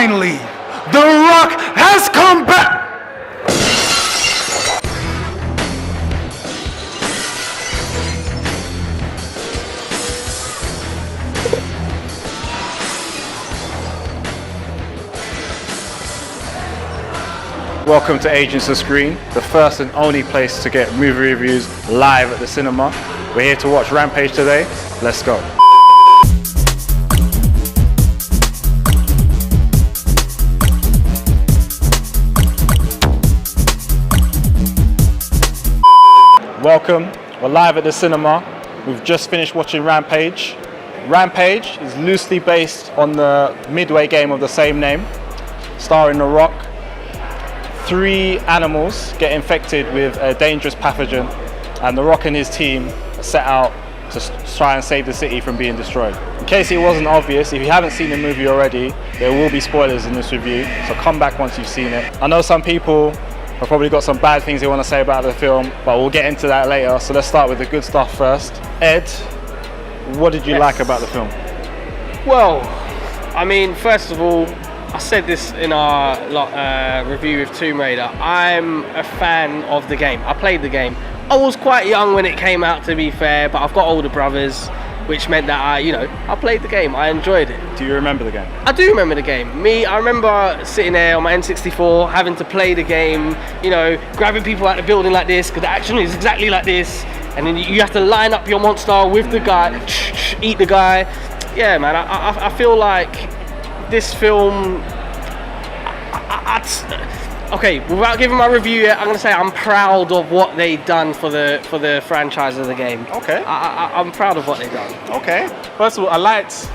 Finally, The Rock has come back! Welcome to Agents of Screen, the first and only place to get movie reviews live at the cinema. We're here to watch Rampage today. Let's go. Welcome. We're live at the cinema. We've just finished watching Rampage. Rampage is loosely based on the Midway game of the same name, starring The Rock. 3 animals get infected with a dangerous pathogen, and The Rock and his team set out to try and save the city from being destroyed. In case it wasn't obvious, if you haven't seen the movie already, there will be spoilers in this review, so come back once you've seen it. I know some people have probably got some bad things they want to say about the film, but we'll get into that later, so let's start with the good stuff first. Ed, what did you like about the film? Well, I mean, first of all, I said this in our review of Tomb Raider. I'm a fan of the game. I played the game. I was quite young when it came out, to be fair, but I've got older brothers, which meant that I played the game. I enjoyed it. Do you remember the game? I do remember the game. I remember sitting there on my N64, having to play the game, grabbing people out of the building like this, because the action is exactly like this, and then you have to line up your monster with the guy, eat the guy. Yeah, man, I feel like this film, okay, without giving my review yet, I'm going to say I'm proud of what they've done for the franchise of the game. Okay. I'm proud of what they've done. Okay. First of all, I liked,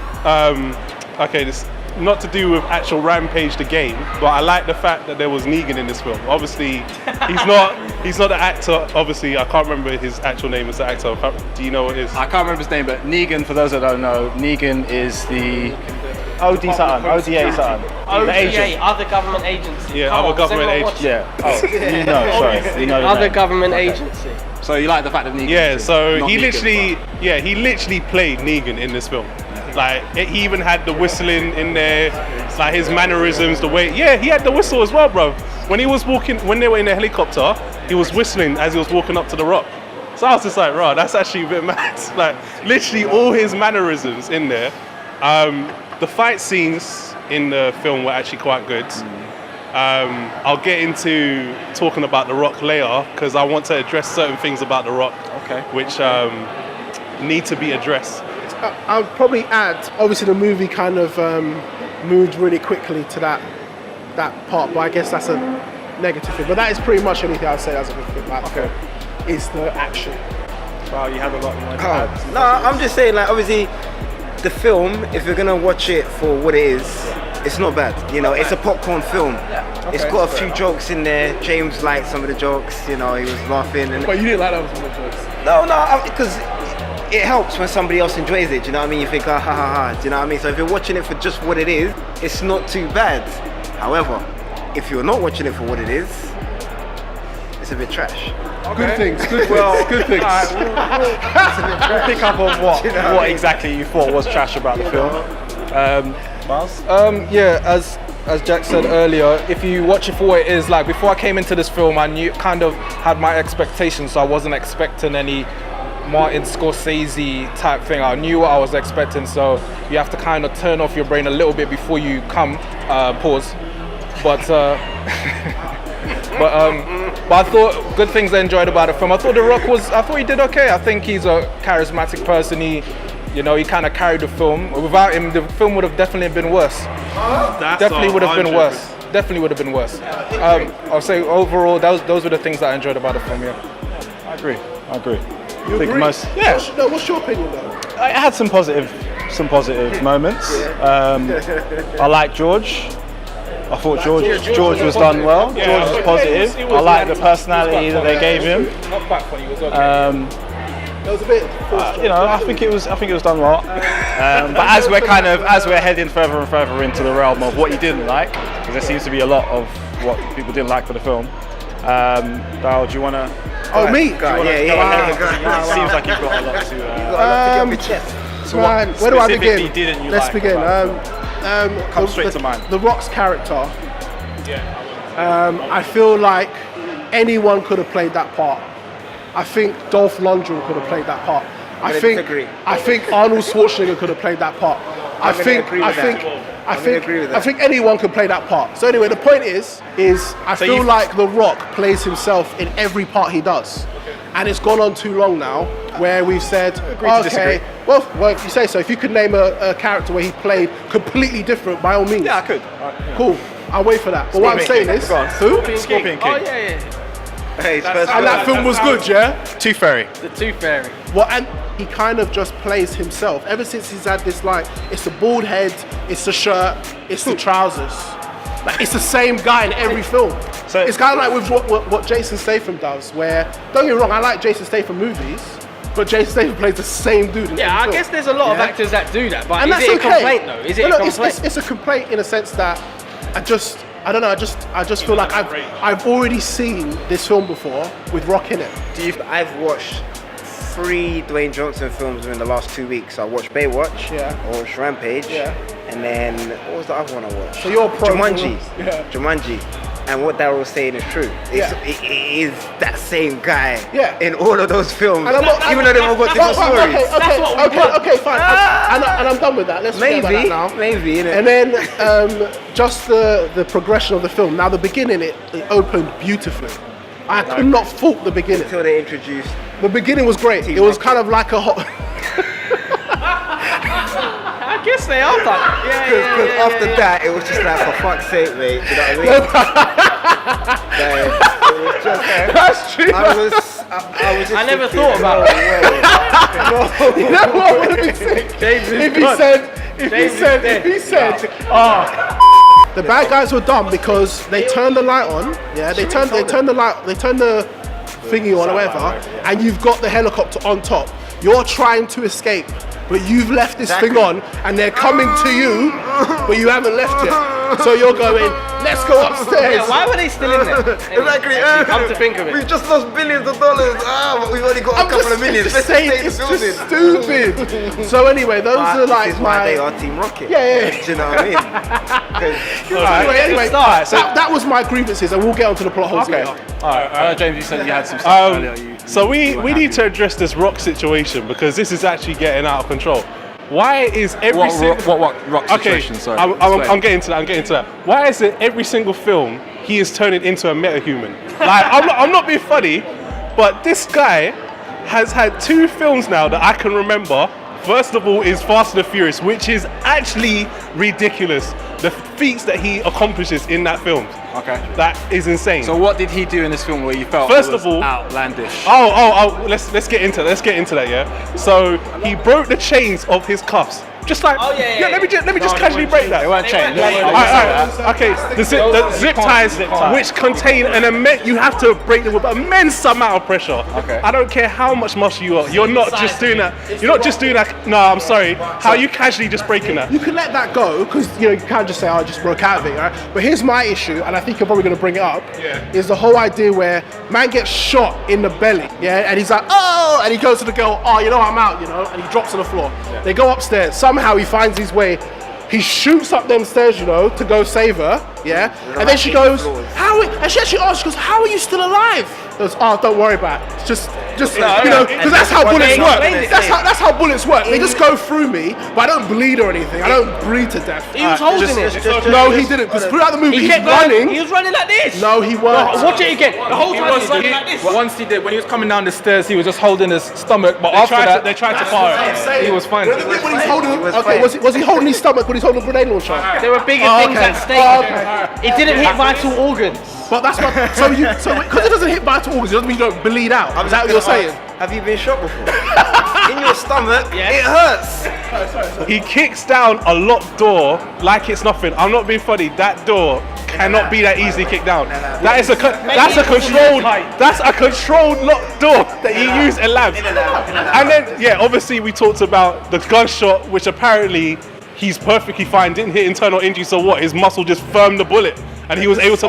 this not to do with actual Rampage the game, but I like the fact that there was Negan in this film. Obviously, he's not the actor. Obviously, I can't remember his actual name as the actor. Do you know what it is? I can't remember his name, but Negan, for those that don't know, Negan is the ODA something. ODA, other government agency. Yeah, other government agency. Yeah. Oh, sorry. Other government agency. So you like the fact that Negan? Yeah. So he literally played Negan in this film. Like he even had the whistling in there, like his mannerisms, the way. Yeah, he had the whistle as well, bro. When he was walking, when they were in the helicopter, he was whistling as he was walking up to the Rock. So I was just like, right, that's actually a bit mad. Like literally all his mannerisms in there. The fight scenes in the film were actually quite good. I'll get into talking about The Rock later because I want to address certain things about The Rock, which need to be addressed. I'll probably add, obviously the movie kind of moved really quickly to that part, but I guess that's a negative thing. But that is pretty much anything I'd say as a good thing about the film, is the action. Wow, you have a lot more to add. No, I'm just saying, like, obviously, the film, if you're gonna watch it for what it is, it's not bad. It's a popcorn film. It's got a few jokes in there. James liked some of the jokes. He was laughing. But you didn't like some of the jokes? No, because it helps when somebody else enjoys it. Do you know what I mean? You think, ha ha ha. Do you know what I mean? So if you're watching it for just what it is, it's not too bad. However, if you're not watching it for what it is, it's a bit trash. Good things. Good things. We'll pick up on what exactly you thought was trash about the film. Miles? Yeah, as Jack said earlier, if you watch it for what it is, like before I came into this film, I kind of had my expectations, so I wasn't expecting any Martin Scorsese type thing. I knew what I was expecting, so you have to kind of turn off your brain a little bit before you pause. But I thought good things I enjoyed about the film. I thought I thought he did okay. I think he's a charismatic person. He kind of carried the film. Without him, the film would have definitely been worse. Definitely would have been worse. I'll say overall, those were the things that I enjoyed about the film. Yeah. I agree. You agree? What's your opinion though? I had some positive moments. I like George. I thought George was done well. George was positive. I like the personality that they gave him. Not quite funny. It was okay. That was a bit. I think it was done well. But as we're heading further and further into the realm of what you didn't like, because there seems to be a lot of what people didn't like for the film. Dal, do you want to? Oh, me? It seems like you've got a lot to. Man, where do I begin? Let's begin. Comes straight to mind. The Rock's character. I feel like anyone could have played that part. I think Dolph Lundgren could have played that part. I think Arnold Schwarzenegger could have played that part. I think anyone could play that part. So anyway, the point is I feel like The Rock plays himself in every part he does. And it's gone on too long now where we've said, okay, well, if you say so, if you could name a character where he played completely different, by all means. Yeah, I could. Cool. I'll wait for that. But what I'm saying is, Scorpion King. Oh yeah. Hey, and that film was good, yeah? Tooth Fairy. The Tooth Fairy. Well, and he kind of just plays himself. Ever since he's had this, like, it's the bald head, it's the shirt, it's the trousers. Like, it's the same guy in every film. So it's kind of like with what Jason Statham does, where, don't get me wrong, I like Jason Statham movies, but Jason Statham plays the same dude in every film. I guess there's a lot of actors that do that, but and is that's it okay. a complaint though? Is it a complaint? It's a complaint in a sense that I don't know. I just feel like I've already seen this film before with Rock in it. I've watched 3 Dwayne Johnson films in the last 2 weeks. I watched Baywatch, I watched Rampage, and then what was the other one I watched? So you're pro Jumanji. Jumanji. And what Daryl was saying is true. It is that same guy in all of those films, even though they've all got different stories. Okay, fine. And I'm done with that. Let's forget about that now. Maybe, innit? And then just the progression of the film. Now the beginning, it opened beautifully. I could not fault the beginning. Until they introduced. The beginning was great. It was kind of like a hot. I guess they are that. Because after that, it was just like, for fuck's sake, mate. You know what I mean? It was just. That's true. I was just. I never thought about it. You know what would have been sick? If he said, the bad guys were dumb because they turned the light on. Yeah, they turned the thingy on or whatever, and you've got the helicopter on top. You're trying to escape, but you've left this thing on, and they're coming to you, but you haven't left yet. So you're going, let's go upstairs. Yeah, why were they still in there? Exactly. Come to think of it. We've just lost billions of dollars. But we've only got a couple of millions. It's just stupid. So anyway, those are like this is why they are Team Rocket. Yeah. Do you know what I mean? Anyway, that was my grievances, and we'll get onto the plot holes later. Alright, I know James, you said you had some stuff earlier. So we need to address this Rock situation because this is actually getting out of control. Why is every single what Rock situation? Sorry, I'm getting to that. Why is it every single film he is turning into a metahuman? Like I'm not being funny, but this guy has had 2 films now that I can remember. First of all is Fast and the Furious, which is actually ridiculous. The feats that he accomplishes in that film. Okay. That is insane. So what did he do in this film where you felt First it was of all, outlandish? Let's get into that, yeah. So he broke the chains of his cuffs. Just like, let me just casually break that. They weren't chained. Okay, the zip ties, which contain an immense, you have to break them with immense amount of pressure. Okay. I don't care how much muscle you are, you're not just doing that. You're not just doing that. No, I'm sorry. How are you casually just breaking that? You can let that go because you can't just say, "Oh, I just broke out of it," right? But here's my issue, and I think you're probably going to bring it up. Is the whole idea where man gets shot in the belly, and he's like, "Oh," and he goes to the girl, "Oh, I'm out," and he drops on the floor. They go upstairs. Somehow he finds his way. He shoots up them stairs, to go save her, and then she goes, "How?" And she actually asks, she goes, "How are you still alive?" He goes, "Oh, don't worry about it. It's just because that's how bullets work. That's how bullets work. They just go through me, but I don't bleed or anything. I don't bleed to death." He was holding it. No, he didn't. Because throughout the movie, he's running. He was running like this. No, he wasn't. Watch it again. The whole time he was running like this. Once he did, when he was coming down the stairs, he was just holding his stomach. But after that, they tried to fire him. he was fine. When he's holding, was he holding his stomach when he's holding a grenade launcher? There were bigger things at stake. It didn't hit vital organs. But that's what. So because it doesn't hit vital organs, it doesn't mean you don't bleed out. Is that what you're saying? Have you been shot before? In your stomach, it hurts. He kicks down a locked door like it's nothing. I'm not being funny. That door cannot be that easily kicked down. That's a controlled locked door that he used in labs. And then obviously we talked about the gunshot, which apparently he's perfectly fine. Didn't hit internal injury. So what? His muscle just firmed the bullet, and he was able to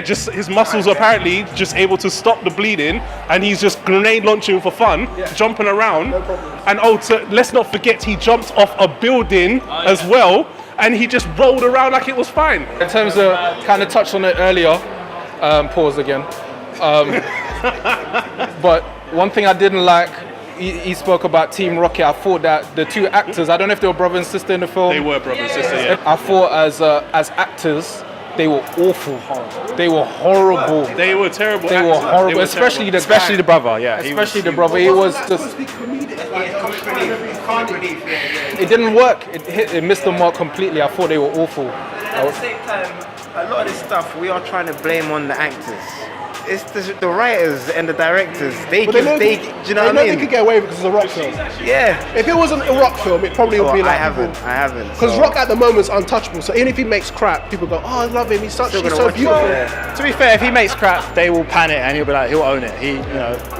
just his muscles apparently just able to stop the bleeding, and he's just grenade launching for fun, jumping around. And let's not forget he jumped off a building as well, and he just rolled around like it was fine. In terms of, kind of touched on it earlier, pause again. But one thing I didn't like, he spoke about Team Rocket. I thought that the two actors, I don't know if they were brother and sister in the film. They were brother and sister, yeah. I thought as actors, they were awful. They were horrible. They were terrible. They were horrible, especially the brother. Yeah, Especially the brother. He was just. It didn't work. It missed the mark completely. I thought they were awful. At the same time, a lot of this stuff we are trying to blame on the actors. It's the writers and the directors. Do you know what I They mean? know they could get away with it because it's a rock film. Yeah. If it wasn't a rock film, it probably would be like. I haven't. Because Rock at the moment is untouchable. So even if he makes crap, people go, "Oh, I love him. He's so Still gonna beautiful." watch it, yeah. To be fair, if he makes crap, they will pan it and he'll be like, he'll own it.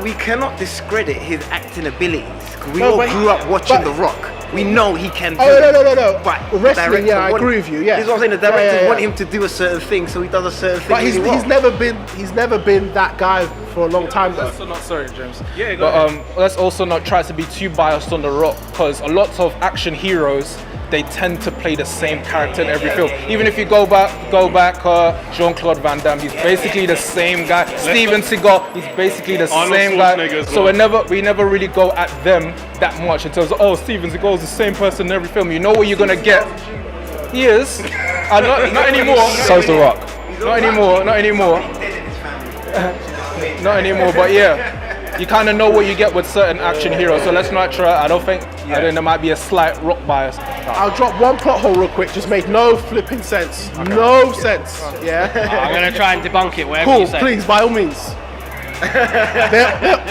We cannot discredit his acting abilities. 'Cause we No, all but grew up watching but- The Rock. We know he can do Oh it. no. But Wrestling, the I director agree with you. Yeah. This is what I'm saying. The directors Yeah. want him to do a certain thing, so he does a certain thing. But he's really well. never been that guy for a long time though. Also not sorry, James. Yeah, go But let's also not try to be too biased on The Rock, because a lot of action heroes, they tend to play the same character in every film. Even if you go back, Jean-Claude Van Damme, he's basically the same guy. Steven Seagal, he's basically the Arnold same guy. Schwarzenegger as So well. we never really go at them that much in terms of, oh, Steven Seagal is the same person in every film. You know what you're gonna get. He is. Not anymore. So's The Rock. Not anymore. Not anymore. But yeah. You kind of know what you get with certain action heroes, so let's not try. I think there might be a slight Rock bias. I'll drop one plot hole real quick. Just made no flipping sense. No sense. Yeah. I'm gonna try and debunk it. Whatever Cool. you say. Please, by all means.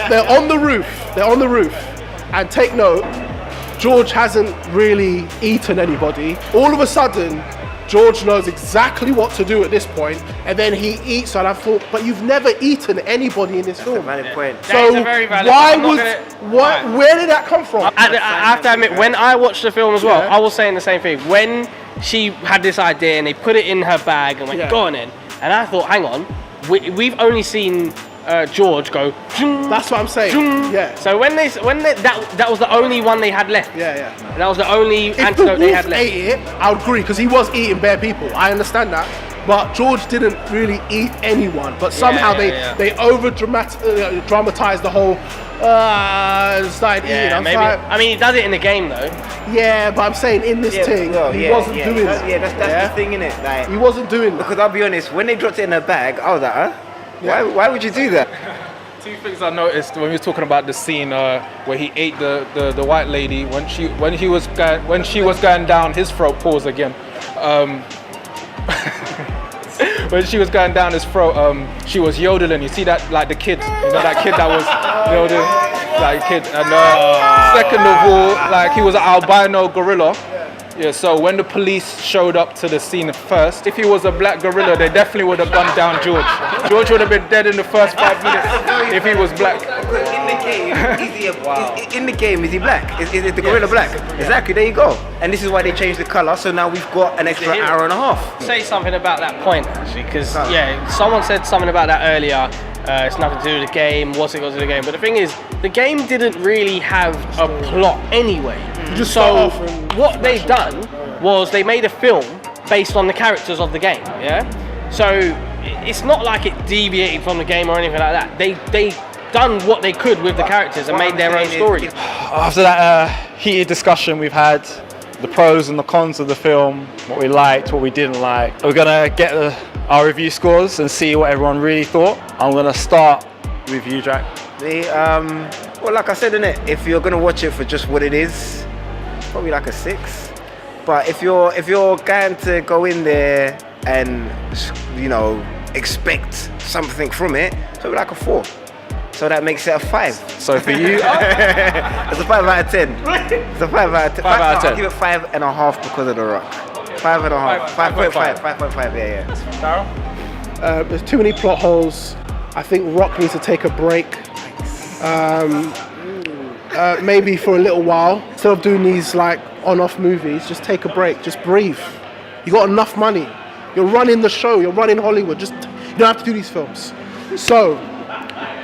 They're on the roof. And take note, George hasn't really eaten anybody. All of a sudden, George knows exactly what to do at this point, and then he eats. And I thought, but you've never eaten anybody in this film. Valid point. That is a very valid point. Where did that come from? I have to admit, when I watched the film as well, Yeah. I was saying the same thing. When she had this idea and they put it in her bag and went, Yeah. go on in. And I thought, hang on, we've only seen George go. That's what I'm saying. Yeah. So that was the only one they had left. Yeah. And that was the only If the antidote they had wolf left. ate it, I would agree because he was eating bare people. I understand that, but George didn't really eat anyone. But somehow they over dramatized the whole. Started eating. Yeah, I'm maybe. like, I mean, he does it in the game though. yeah, but I'm saying in this thing, he wasn't doing that. Yeah, that's the thing, innit? Like, He wasn't doing that. because I'll be honest, when they dropped it in her bag, I was like, huh? Why would you do that? Two things I noticed when we were talking about the scene where he ate the white lady when she was going down his throat. Pause again. When she was going down his throat, she was yodeling. You see that, like the kid, that kid that was yodeling, like kid. And second of all, like he was an albino gorilla. Yeah, so when the police showed up to the scene first, if he was a black gorilla, they definitely would have gunned down George. George would have been dead in the first 5 minutes if he was black. In the game, is he black? Is the gorilla black? Exactly, there you go. And this is why they changed the colour, so now we've got an extra hour and a half. Say something about that point actually, because someone said something about that earlier. It's nothing to do with the game. What's it got to do with the game? But the thing is, the game didn't really have a plot anyway. Just start So off and what they've done was they made a film based on the characters of the game. Yeah. So it's not like it deviated from the game or anything like that. They done what they could with the characters and made their own story. After that heated discussion we've had, the pros and the cons of the film, what we liked, what we didn't like, we're gonna get our review scores and see what everyone really thought. I'm gonna start with you, Jack. Well, like I said, innit, if you're gonna watch it for just what it is, probably like a 6. But if you're going to go in there and expect something from it, probably like a 4. So that makes it a 5. So for you, It's a 5 out of 10. It's a 5 out of 10. 5 out of 10. I'll give it 5.5 because of The Rock. 5.5. 5.5. 5.5. Yeah. there's too many plot holes. I think Rock needs to take a break. Maybe for a little while. Instead of doing these like on-off movies, just take a break. Just breathe. You got enough money. You're running the show. You're running Hollywood. You don't have to do these films. So,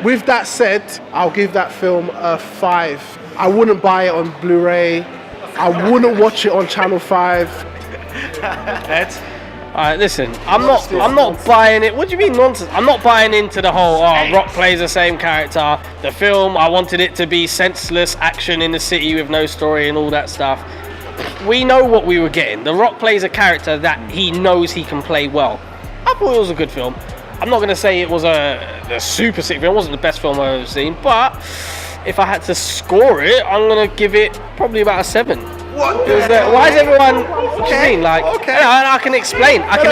with that said, I'll give that film a 5. I wouldn't buy it on Blu-ray. I wouldn't watch it on Channel 5. Ed? Alright, listen, I'm not buying it. What do you mean nonsense? I'm not buying into the whole Rock plays the same character. The film, I wanted it to be senseless action in the city with no story and all that stuff. We know what we were getting. The Rock plays a character that he knows he can play well. I thought it was a good film. I'm not going to say it was a super sick film. It wasn't the best film I've ever seen, but if I had to score it, I'm going to give it probably about a 7. What? Why is everyone? What do you mean? Like, I can explain. I can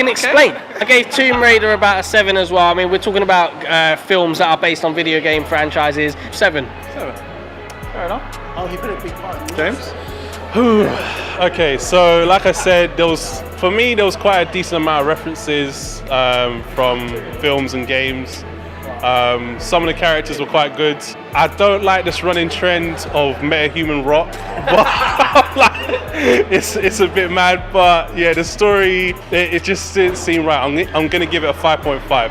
explain. I gave Tomb Raider about a 7 as well. I mean, we're talking about films that are based on video game franchises. 7. Fair enough. Oh, he put a big part. James? Okay, so like I said, there was quite a decent amount of references from films and games. Some of the characters were quite good. I don't like this running trend of meta-human Rock, but like, it's a bit mad. But yeah, the story it just didn't seem right. I'm gonna give it a 5.5. I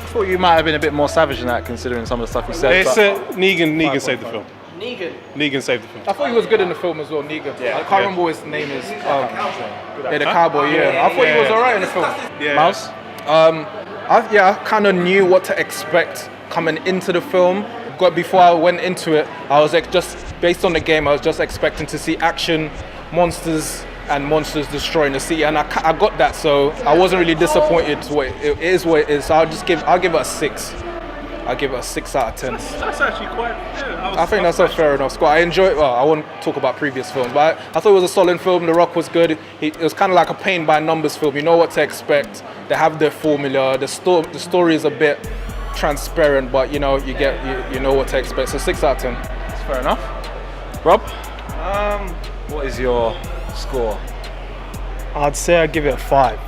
thought you might have been a bit more savage than that, considering some of the stuff you said. It's Negan saved the film. Negan saved the film. I thought he was good in the film as well, Negan. I can't remember what his name is. The cowboy. Yeah, I thought he was alright in the film. Yeah. Mouse? I kind of knew what to expect coming into the film. Before I went into it, I was like, just based on the game, I was just expecting to see action, monsters destroying the city, and I got that, so I wasn't really disappointed. It is what it is. So I'll give it a 6. I'll give it a 6 out of 10. That's actually quite. Yeah, I think that's a fair enough score. I enjoy it. Well, I won't talk about previous films, but I thought it was a solid film. The Rock was good. It was kind of like a paint by numbers film. You know what to expect. They have their formula. The story is a bit transparent, but you know you know what to expect. So 6 out of 10. That's fair enough. Rob? What is your score? I'd say I'd give it a 5.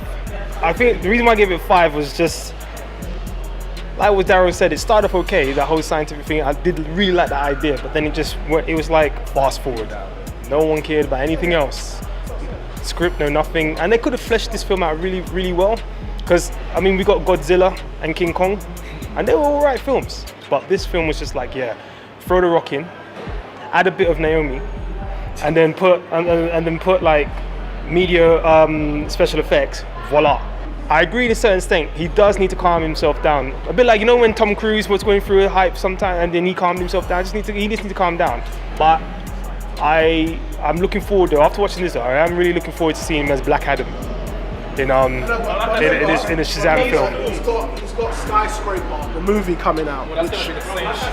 I think the reason why I gave it a 5 was just like what Daryl said. It started off okay, that whole scientific thing. I did really like that idea, but then it was like fast forward. No one cared about anything else. Script, no nothing, and they could have fleshed this film out really, really well. Because I mean, we got Godzilla and King Kong, and they were all right films. But this film was just like, yeah, throw the Rock in, add a bit of Naomi, and then put like media special effects. Voila. I agree to a certain extent. He does need to calm himself down. A bit like, you know, when Tom Cruise was going through a hype sometime and then he calmed himself down. He just needs to calm down. But I'm looking forward though. After watching this, I am really looking forward to seeing him as Black Adam in a Shazam film. He's got Skyscraper, the movie coming out,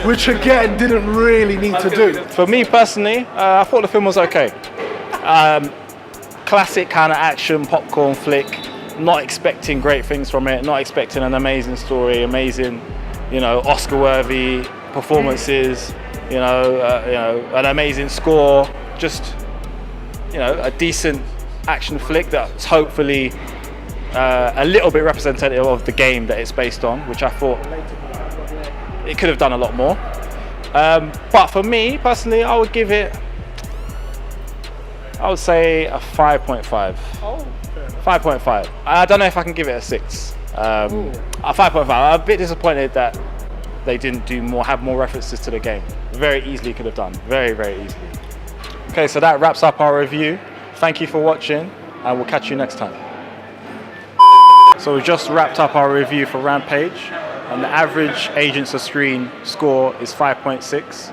which again didn't really need to do. For me personally, I thought the film was okay. Classic kind of action popcorn flick. Not expecting great things from it. Not expecting an amazing story, amazing, Oscar-worthy performances. An amazing score. Just, a decent action flick that's hopefully a little bit representative of the game that it's based on, which I thought it could have done a lot more. But for me personally, I would say a 5.5. 5.5. I don't know if I can give it a 6. A 5.5. I'm a bit disappointed that they didn't have more references to the game. Very easily could have done. Very, very easily. Okay, so that wraps up our review. Thank you for watching, and we'll catch you next time. So we just wrapped up our review for Rampage, and the average Agents of S.C.R.E.E.N score is 5.6.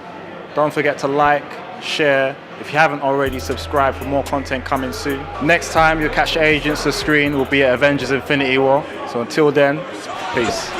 Don't forget to like, share. If you haven't already, subscribe for more content coming soon. Next time you'll catch Agents of S.C.R.E.E.N will be at Avengers Infinity War. So until then, peace.